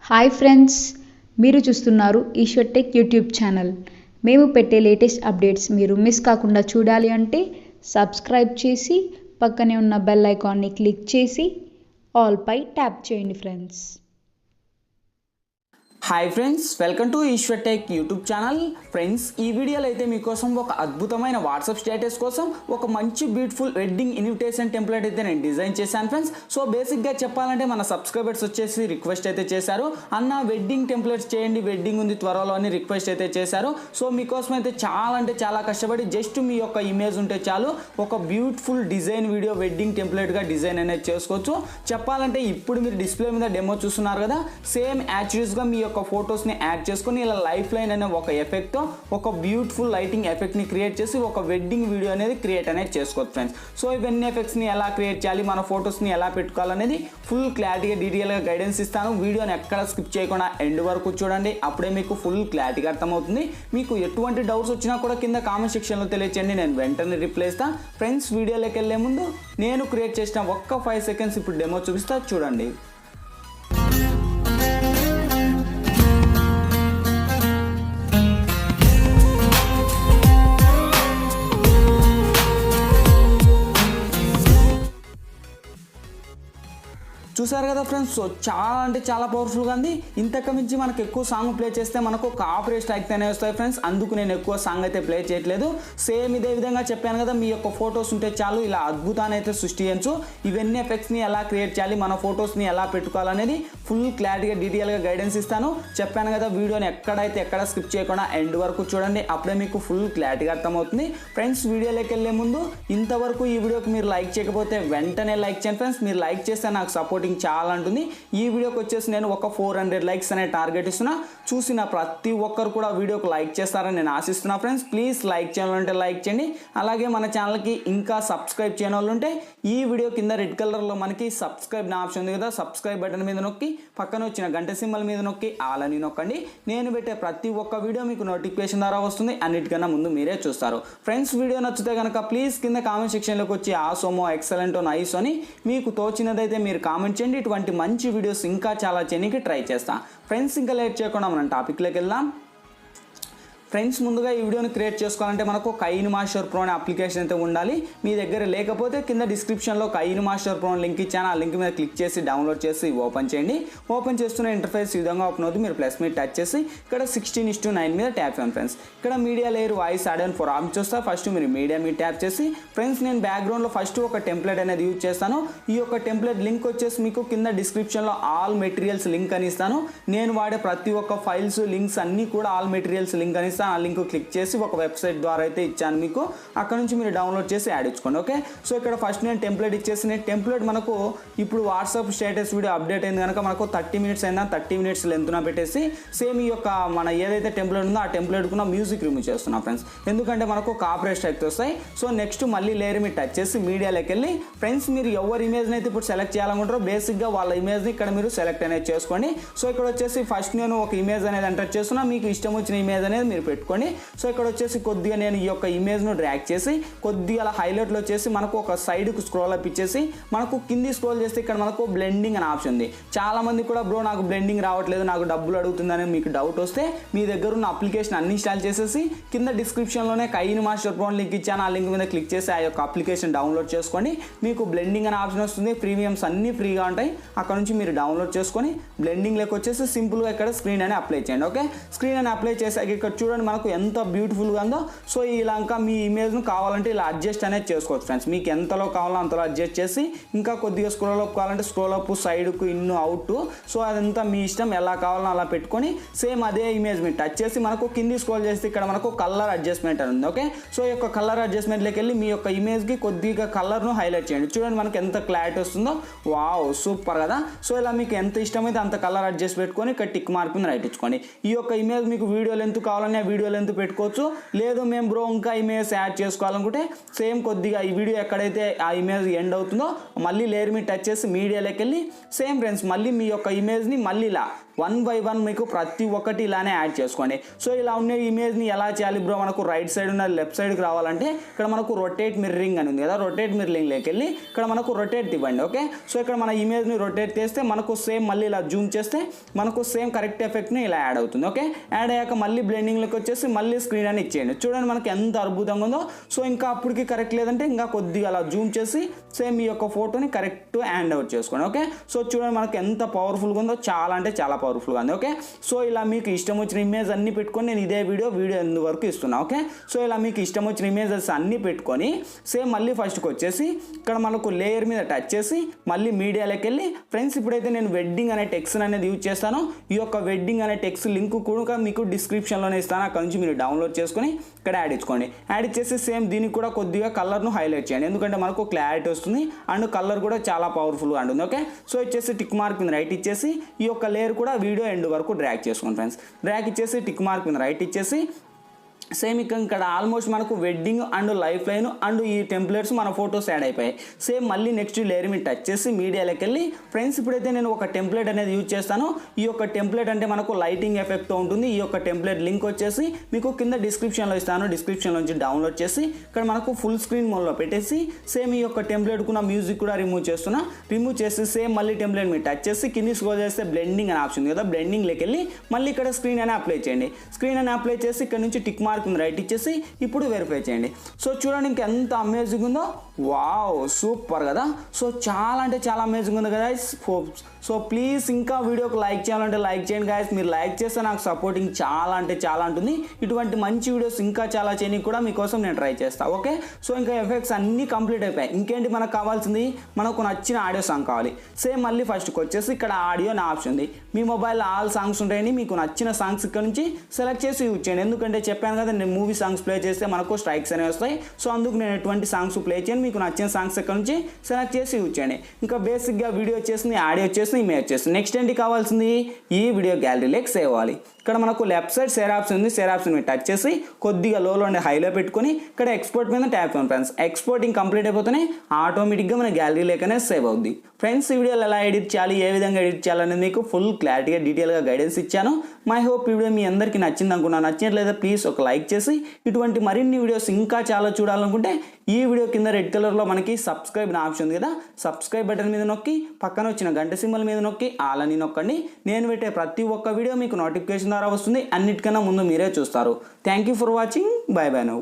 Hi friends, మీరు చూస్తున్నారు Eshwar tech YouTube channel. మేము పెట్టే లేటెస్ట్ అప్డేట్స్ మీరు మిస్ కాకుండా చూడాలి అంటే సబ్స్క్రైబ్ చేసి పక్కనే ఉన్న బెల్ ఐకాన్ని క్లిక్ చేసి ఆల్ పై ట్యాప్ చేయండి friends. Hi friends, welcome to Eshwar tech YouTube channel. Friends, ఈ వీడియోలో అయితే మీకోసం ఒక అద్భుతమైన వాట్సాప్ స్టేటస్ కోసం ఒక మంచి బ్యూటిఫుల్ వెడ్డింగ్ ఇన్విటేషన్ టెంప్లెట్ అయితే నేను డిజైన్ చేశాను ఫ్రెండ్స్. సో బేసిక్గా చెప్పాలంటే మన సబ్స్క్రైబర్స్ వచ్చేసి రిక్వెస్ట్ అయితే చేశారు, అన్న వెడ్డింగ్ టెంప్లెట్స్ చేయండి, వెడ్డింగ్ ఉంది త్వరలో అని రిక్వెస్ట్ అయితే చేశారు. సో మీకోసం అయితే చాలా కష్టపడి జస్ట్ మీ యొక్క ఇమేజ్ ఉంటే చాలు ఒక బ్యూటిఫుల్ డిజైన్ వీడియో వెడ్డింగ్ టెంప్లెట్గా డిజైన్ అనేది చేసుకోవచ్చు. చెప్పాలంటే ఇప్పుడు మీరు డిస్ప్లే మీద డెమో చూస్తున్నారు కదా, సేమ్ యాక్చువల్స్గా మీ యొక్క ఫొటోస్ని యాడ్ చేసుకొని ఇలా లైఫ్ లైన్ అనే ఒక ఎఫెక్ట్తో ఒక బ్యూటిఫుల్ లైటింగ్ ఎఫెక్ట్ని క్రియేట్ చేసి ఒక వెడ్డింగ్ వీడియో అనేది క్రియేట్ అనేది చేసుకోవచ్చు ఫ్రెండ్స్. సో ఇవన్నీ ఎఫెక్ట్స్ని ఎలా క్రియేట్ చేయాలి, మన ఫొటోస్ని ఎలా పెట్టుకోవాలనేది ఫుల్ క్లారిటీగా డీటెయిల్గా గైడెన్స్ ఇస్తాను. వీడియోని ఎక్కడ స్కిప్ చేయకుండా ఎండ్ వరకు చూడండి, అప్పుడే మీకు ఫుల్ క్లారిటీగా అర్థమవుతుంది. మీకు ఎటువంటి డౌట్స్ వచ్చినా కూడా కింద కామెంట్ సెక్షన్లో తెలియచేయండి, నేను వెంటనే రిప్లై ఇస్తాను. ఫ్రెండ్స్, వీడియోలోకి వెళ్ళే ముందు నేను క్రియేట్ చేసిన ఒక్క 5 సెకండ్స్ ఇప్పుడు డెమో చూపిస్తా, చూడండి. చూసారు కదా ఫ్రెండ్స్, సో చాలా పవర్ఫుల్గా ఉంది. ఇంతకు మించి మనకు ఎక్కువ సాంగ్ ప్లే చేస్తే మనకు కాపీరైట్ స్ట్రైక్ అనే వస్తాయి ఫ్రెండ్స్. అందుకు నేను ఎక్కువ సాంగ్ అయితే ప్లే చేయట్లేదు. సేమ్ ఇదే విధంగా చెప్పాను కదా, మీ యొక్క ఫొటోస్ ఉంటే చాలు ఇలా అద్భుతాన్ని అయితే సృష్టించు. ఇవన్నీ ఎఫెక్ట్స్ని ఎలా క్రియేట్ చేయాలి, మన ఫొటోస్ని ఎలా పెట్టుకోవాలనేది ఫుల్ క్లారిటీగా డీటెయిల్గా గైడెన్స్ ఇస్తాను. చెప్పాను కదా, వీడియోని ఎక్కడ స్కిప్ చేయకుండా ఎండ్ వరకు చూడండి, అప్పుడే మీకు ఫుల్ క్లారిటీగా అర్థమవుతుంది. ఫ్రెండ్స్, వీడియోలోకి వెళ్ళే ముందు ఇంతవరకు ఈ వీడియోకి మీరు లైక్ చేయకపోతే వెంటనే లైక్ చేయండి ఫ్రెండ్స్. మీరు లైక్ చేస్తే నాకు సపోర్టింగ్ చాలా ఉంటుంది. ఈ వీడియోకి వచ్చేసి నేను ఒక 400 లైక్స్ అనే టార్గెట్ ఇస్తున్నా. చూసిన ప్రతి ఒక్కరు కూడా వీడియోకి లైక్ చేస్తారని నేను ఆశిస్తున్నా ఫ్రెండ్స్. ప్లీజ్ లైక్ చేయాలంటే లైక్ చేయండి. అలాగే మన ఛానల్కి ఇంకా సబ్స్క్రైబ్ చేయని వాళ్ళు ఉంటే ఈ వీడియో కింద రెడ్ కలర్లో మనకి సబ్స్క్రైబ్ నా ఆప్షన్ ఉంది కదా, సబ్స్క్రైబ్ బటన్ మీద నొక్కి పక్కన వచ్చిన గంట సింబల్ మీద నొక్కి ఆల్ అని నొక్కండి. నేను పెట్టే ప్రతి ఒక్క వీడియో మీకు నోటిఫికేషన్ ద్వారా వస్తుంది, అన్నిటికన్నా ముందు మీరే చూస్తారు. ఫ్రెండ్స్, వీడియో నచ్చితే కనుక ప్లీజ్ కింద కామెంట్ సెక్షన్లోకి వచ్చి ఆసోమో, ఎక్సలెంటో, నైస్ అని మీకు తోచినదైతే మీరు కామెంట్ చేయండి. ఇటువంటి మంచి వీడియోస్ ఇంకా చాలా చేయడానికి ట్రై చేస్తా. ఫ్రెండ్స్, ఇంకా లేట్ చేయకుండా మనం టాపిక్లోకి వెళ్దాం. ఫ్రెండ్స్, ముందుగా ఈ వీడియోని క్రియేట్ చేసుకోవాలంటే మనకు కైన్ మాస్టర్ ప్రో అనే అప్లికేషన్ అయితే ఉండాలి. మీ దగ్గర లేకపోతే కింద డిస్క్రిప్షన్లో కైన్ మాస్టర్ ప్రో లింక్ ఇచ్చాను, ఆ లింక్ మీద క్లిక్ చేసి డౌన్లోడ్ చేసి ఓపెన్ చేయండి. ఓపెన్ చేస్తున్న ఇంటర్ఫేస్ ఈ విధంగా ఓపెన్ అవుతుంది. మీరు ప్లస్ మీద టచ్ చేసి ఇక్కడ 16:9 మీద ట్యాప్ చేయండి ఫ్రెండ్స్. ఇక్కడ media layer voice add and for option చూస్తే ఫస్ట్ మీరు మీడియా మీద ట్యాప్ చేసి ఫ్రెండ్స్, నేను బ్యాక్గ్రౌండ్లో ఫస్ట్ ఒక టెంప్లెట్ అనేది యూజ్ చేస్తాను. ఈ యొక్క టెంప్లెట్ లింక్ వచ్చేసి మీకు కింద డిస్క్రిప్షన్లో ఆల్ మెటీరియల్స్ లింక్ అని ఇస్తాను. నేను వాడే ప్రతి ఒక్క ఫైల్స్ లింక్స్ అన్నీ కూడా ఆల్ మెటీరియల్స్ లింక్ అని ఇస్తాను. ఆ లింక్ క్లిక్ చేసి ఒక వెబ్సైట్ ద్వారా అయితే ఇచ్చాను మీకు, అక్కడ నుంచి మీరు డౌన్లోడ్ చేసి యాడ్ ఇచ్చుకోండి. ఓకే, సో ఇక్కడ ఫస్ట్ నేను టెంప్లెట్ ఇచ్చేసి, నేను టెంప్లెట్ మనకు ఇప్పుడు వాట్సాప్ స్టేటస్ వీడియో అప్డేట్ అయింది కనుక మనకు 30 మినిట్స్ అయినా 30 మినిట్స్ లెంత్న పెట్టేసి సేమ్ ఈ యొక్క మన ఏదైతే టెంప్లెట్ ఉందో ఆ టెంప్లెట్ కూడా మ్యూజిక్ రిమూవ్ చేస్తున్నా ఫ్రెండ్స్, ఎందుకంటే మనకు కాపీరైట్ స్ట్రైక్ వస్తాయి. సో నెక్స్ట్ మళ్ళీ లేయర్ మీద టచ్ చేసి మీడియాలోకి వెళ్ళి ఫ్రెండ్స్, మీరు ఎవరి ఇమేజ్ని అయితే ఇప్పుడు సెలెక్ట్ చేయాలనుకుంటారో బేసిక్గా వాళ్ళ ఇమేజ్ని ఇక్కడ మీరు సెలెక్ట్ అనేది చేసుకోండి. సో ఇక్కడ వచ్చేసి ఫస్ట్ నేను ఒక ఇమేజ్ అనేది ఎంటర్ చేస్తున్నా, మీకు ఇష్టం వచ్చిన ఇమేజ్ అనేది మీరు పెట్టుకోండి. సో ఇక్కడ వచ్చేసి కొద్దిగా నేను ఈ యొక్క ఇమేజ్ను డ్రాగ్ చేసి కొద్దిగా అలా హైలైట్లో వచ్చేసి మనకు ఒక సైడ్కు స్క్రోల్ అప్ ఇచ్చేసి మనకు కింది స్క్రోల్ చేస్తే ఇక్కడ మనకు బ్లెండింగ్ అనే ఆప్షన్ ఉంది. చాలా మంది కూడా బ్రో నాకు బ్లెండింగ్ రావట్లేదు, నాకు డబ్బులు అడుగుతుందని మీకు డౌట్ వస్తే మీ దగ్గర ఉన్న అప్లికేషన్ అన్ని ఇన్స్టాల్ చేసేసి కింద డిస్క్రిప్షన్లోనే కైన్ మాస్టర్ ప్రో లింక్ ఇచ్చాను, ఆ లింక్ మీద క్లిక్ చేసి ఆ యొక్క అప్లికేషన్ డౌన్లోడ్ చేసుకోండి. మీకు బ్లెండింగ్ అనే ఆప్షన్ వస్తుంది, ప్రీమియమ్స్ అన్నీ ఫ్రీగా ఉంటాయి. అక్కడ నుంచి మీరు డౌన్లోడ్ చేసుకొని బ్లెండింగ్లోకి వచ్చేసి సింపుల్గా ఇక్కడ స్క్రీన్ అని అప్లై చేయండి. ఓకే, స్క్రీన్ అని అప్లై చేసాక ఇక్కడ చూడండి మనకు ఎంత బ్యూటిఫుల్గా ఉందో. సో ఇలా ఇంకా మీ ఇమేజ్ను కావాలంటే ఇలా అడ్జస్ట్ అనేది చేసుకోవచ్చు ఫ్రెండ్స్. మీకు ఎంతలో కావాలో అంతలో అడ్జస్ట్ చేసి ఇంకా కొద్దిగా స్క్రోల్ అప్ కావాలంటే స్క్రోల్ అప్, సైడ్కు, ఇన్, అవుట్. సో అదంతా మీ ఇష్టం, ఎలా కావాలో అలా పెట్టుకొని సేమ్ అదే ఇమేజ్ మీద టచ్ చేసి మనకు కింది స్క్రోల్ చేస్తే ఇక్కడ మనకు కలర్ అడ్జస్ట్మెంట్ అని ఉంది. ఓకే, సో ఈ యొక్క కలర్ అడ్జస్ట్మెంట్లోకి వెళ్ళి మీ యొక్క ఇమేజ్కి కొద్దిగా కలర్ను హైలైట్ చేయండి. చూడండి మనకు ఎంత క్లారిటీ వస్తుందో. వావ్, సూపర్ కదా. సో ఇలా మీకు ఎంత ఇష్టమైతే అంత కలర్ అడ్జస్ట్ పెట్టుకొని ఇక్కడ టిక్ మార్క్ మీద రైట్ ఇచ్చుకోండి. ఈ యొక్క ఇమేజ్ మీకు వీడియో లెంత్ కావాలని వీడియో లెంత్ పెట్టుకోవచ్చు. లేదు మేము బ్రో ఇంకా ఇమేజ్ యాడ్ చేసుకోవాలనుకుంటే సేమ్ కొద్దిగా ఈ వీడియో ఎక్కడైతే ఆ ఇమేజ్ ఎండ్ అవుతుందో మళ్ళీ లేయర్ మీద టచ్ చేసి మీడియాలోకి వెళ్ళి సేమ్ ఫ్రెండ్స్ మళ్ళీ మీ యొక్క ఇమేజ్ని మళ్ళీ ఇలా 1 by 1 మీకు ప్రతి ఒక్కటి ఇలానే యాడ్ చేసుకోండి. సో ఇలా ఉన్న ఇమేజ్ని ఎలా చేయాలి బ్రో, మనకు రైట్ సైడ్ ఉన్న లెఫ్ట్ సైడ్కి రావాలంటే ఇక్కడ మనకు రొటేట్ మిర్రరింగ్ అని ఉంది కదా, రొటేట్ మిర్రరింగ్లోకి వెళ్ళి ఇక్కడ మనకు రొటేట్ ఇవ్వండి. ఓకే, సో ఇక్కడ మన ఇమేజ్ని రొటేట్ చేస్తే మనకు సేమ్ మళ్ళీ ఇలా జూమ్ చేస్తే మనకు సేమ్ కరెక్ట్ ఎఫెక్ట్ని ఇలా యాడ్ అవుతుంది. ఓకే, యాడ్ అయ్యాక మళ్ళీ బ్లెండింగ్లోకి వచ్చేసి మళ్ళీ స్క్రీన్ అని ఇచ్చేయండి. చూడండి మనకి ఎంత అద్భుతంగా ఉందో. సో ఇంకా అప్పటికి కరెక్ట్ లేదంటే ఇంకా కొద్దిగా అలా జూమ్ చేసి సేమ్ మీ యొక్క ఫోటోని కరెక్ట్ హ్యాండ్ అవుట్ చేసుకోండి. ఓకే, సో చూడండి మనకి ఎంత పవర్ఫుల్గా ఉందో, చాలా అంటే చాలా పవర్ఫుల్గా ఉంది. ఓకే, సో ఇలా మీకు ఇష్టం వచ్చిన ఇమేజ్ అన్ని పెట్టుకొని నేను ఇదే వీడియో ఎందువరకు ఇస్తున్నా. ఓకే, సో ఇలా మీకు ఇష్టం వచ్చిన ఇమేజెస్ అన్ని పెట్టుకొని సేమ్ మళ్ళీ ఫస్ట్కి వచ్చేసి ఇక్కడ మనకు లేయర్ మీద టచ్ చేసి మళ్ళీ మీడియాలోకి వెళ్ళి ఫ్రెండ్స్ ఇప్పుడైతే నేను వెడ్డింగ్ అనే టెక్స్ట్ అనేది యూజ్ చేస్తాను. ఈ యొక్క వెడ్డింగ్ అనే టెక్స్ట్ లింక్ కూడా మీకు డిస్క్రిప్షన్లోనే ఇస్తాను, అక్కడ నుంచి మీరు డౌన్లోడ్ చేసుకొని ఇక్కడ యాడ్ ఇచ్చుకోండి. యాడ్ ఇచ్చేసి సేమ్ దీనికి కూడా కొద్దిగా కలర్ను హైలైట్ చేయండి, ఎందుకంటే మనకు క్లారిటీ వస్తుంది అండ్ కలర్ కూడా చాలా పవర్ఫుల్గా ఉంటుంది. ఓకే, సో ఇచ్చేసి టిక్ మార్క్ మీద రైట్ ఇచ్చేసి ఈ యొక్క లేయర్ కూడా వీడియో ఎండ్ వరకు డ్రాగ్ చేసుకోండి ఫ్రెండ్స్. డ్రాగ్ ఇచ్చేసి టిక్ మార్క్ మీద రైట్ ఇచ్చేసి సేమ్ ఇక్కడ ఆల్మోస్ట్ మనకు wedding and life line and ఈ టెంప్లెట్స్ మన ఫొటోస్ యాడ్ అయిపోయాయి. సేమ్ మళ్ళీ నెక్స్ట్ లేయర్ మీద టచ్ చేసి మీడియాలోకి వెళ్ళి ఫ్రెండ్స్ ఇప్పుడైతే నేను ఒక టెంప్లెట్ అనేది యూజ్ చేస్తాను. ఈ యొక్క టెంప్లెట్ అంటే మనకు లైటింగ్ ఎఫెక్ట్తో ఉంటుంది. ఈ యొక్క టెంప్లెట్ లింక్ వచ్చేసి మీకు కింద డిస్క్రిప్షన్లో ఇస్తాను, డిస్క్రిప్షన్లో నుంచి డౌన్లోడ్ చేసి ఇక్కడ మనకు ఫుల్ స్క్రీన్ మోడ్లో పెట్టేసి సేమ్ ఈ యొక్క టెంప్లెట్కు నా మ్యూజిక్ కూడా రిమూవ్ చేస్తున్నా. రిమూవ్ చేసి సేమ్ మళ్ళీ టెంప్లెట్ మీద టచ్ చేసి కింది స్క్రోల్ చేస్తే బ్లెండింగ్ అని ఆప్షన్ కదా, బ్లెండింగ్లోకి వెళ్ళి మళ్ళీ ఇక్కడ స్క్రీన్ అని అప్లై చేయండి. స్క్రీన్ అని అప్లై చేసి ఇక్కడ నుంచి టిక్ మార్క్ మీద రైట్ ఇచ్చేసి ఇప్పుడు వెరిఫై చేయండి. సో చూడండి ఇంకా ఎంత అమేజింగ్ ఉందో. వావ్, సూపర్ కదా. సో చాలా అంటే చాలా అమేజింగ్ ఉంది కదా. సో ప్లీజ్ ఇంకా వీడియోకి లైక్ చేయాలంటే లైక్ చేయండి గాయస్. మీరు లైక్ చేస్తే నాకు సపోర్టింగ్ చాలా అంటే చాలా ఉంటుంది. ఇటువంటి మంచి వీడియోస్ ఇంకా చాలా చేయడానికి కూడా మీకోసం నేను ట్రై చేస్తాను. ఓకే, సో ఇంకా ఎఫెక్ట్స్ అన్నీ కంప్లీట్ అయిపోయాయి. ఇంకేంటి మనకు కావాల్సింది, మనకు నచ్చిన ఆడియో సాంగ్ కావాలి. సేమ్ మళ్ళీ ఫస్ట్కి వచ్చేసి ఇక్కడ ఆడియో నా ఆప్షన్ ఉంది. మీ మొబైల్లో ఆల్ సాంగ్స్ ఉంటాయని మీకు నచ్చిన సాంగ్స్ ఇక్కడ నుంచి సెలెక్ట్ చేసి యూజ్ చేయండి. ఎందుకంటే చెప్పాను కదా నేను మూవీ సాంగ్స్ ప్లే చేస్తే మనకు స్ట్రైక్స్ అనేవి వస్తాయి. సో అందుకు నేను ఎటువంటి సాంగ్స్ ప్లే చేయను, మీకు నచ్చిన సాంగ్స్ ఇక్కడ నుంచి సెలెక్ట్ చేసి యూజ్ చేయండి. ఇంకా బేసిక్గా వీడియో వచ్చేసింది, ఆడియో వచ్చేసింది, ఇమేజ్ వచ్చేసింది. నెక్స్ట్ ఏంటి కావాల్సింది, ఈ వీడియో గ్యాలరీలోకి సేవ్ అవ్వాలి. ఇక్కడ మనకు లెఫ్ట్ సైడ్ షేర్ ఆప్షన్ ఉంది, షేర్ ఆప్షన్ మీద టచ్ చేసి కొద్దిగా లోలో ఉండే హైలో పెట్టుకొని ఇక్కడ ఎక్స్పోర్ట్ మీద ట్యాప్ చేయండి ఫ్రెండ్స్. ఎక్స్పోర్టింగ్ కంప్లీట్ అయిపోతేనే ఆటోమేటిక్గా మన గ్యాలరీలోకనే సేవ్ అవుద్ది. ఫ్రెండ్స్ ఈ వీడియోలో ఎలా ఎడిట్ చేయాలి, ఏ విధంగా ఎడిట్ చేయాలనేది మీకు ఫుల్ క్లారిటీగా డీటెయిల్గా గైడెన్స్ ఇచ్చాను. మై హోప్ ఈ వీడియో మీ అందరికీ నచ్చింది అనుకున్నాను. నచ్చినట్లయితే ప్లీజ్ ఒక లైక్ చేసి ఇటువంటి మరిన్ని వీడియోస్ ఇంకా చాలా చూడాలనుకుంటే ఈ వీడియో కింద రెడ్ కలర్లో మనకి సబ్స్క్రైబ్ నా ఆప్షన్ ఉంది కదా, సబ్స్క్రైబ్ బటన్ మీద నొక్కి పక్కన వచ్చిన గంట సింబల్ మీద నొక్కి ఆల్ అని నొక్కండి. నేను పెట్టే ప్రతి ఒక్క వీడియో మీకు నోటిఫికేషన్ ద్వారా వస్తుంది. అన్నిటికన్నా ముందు మీరే చూస్తారు. Thank you for watching. By by now.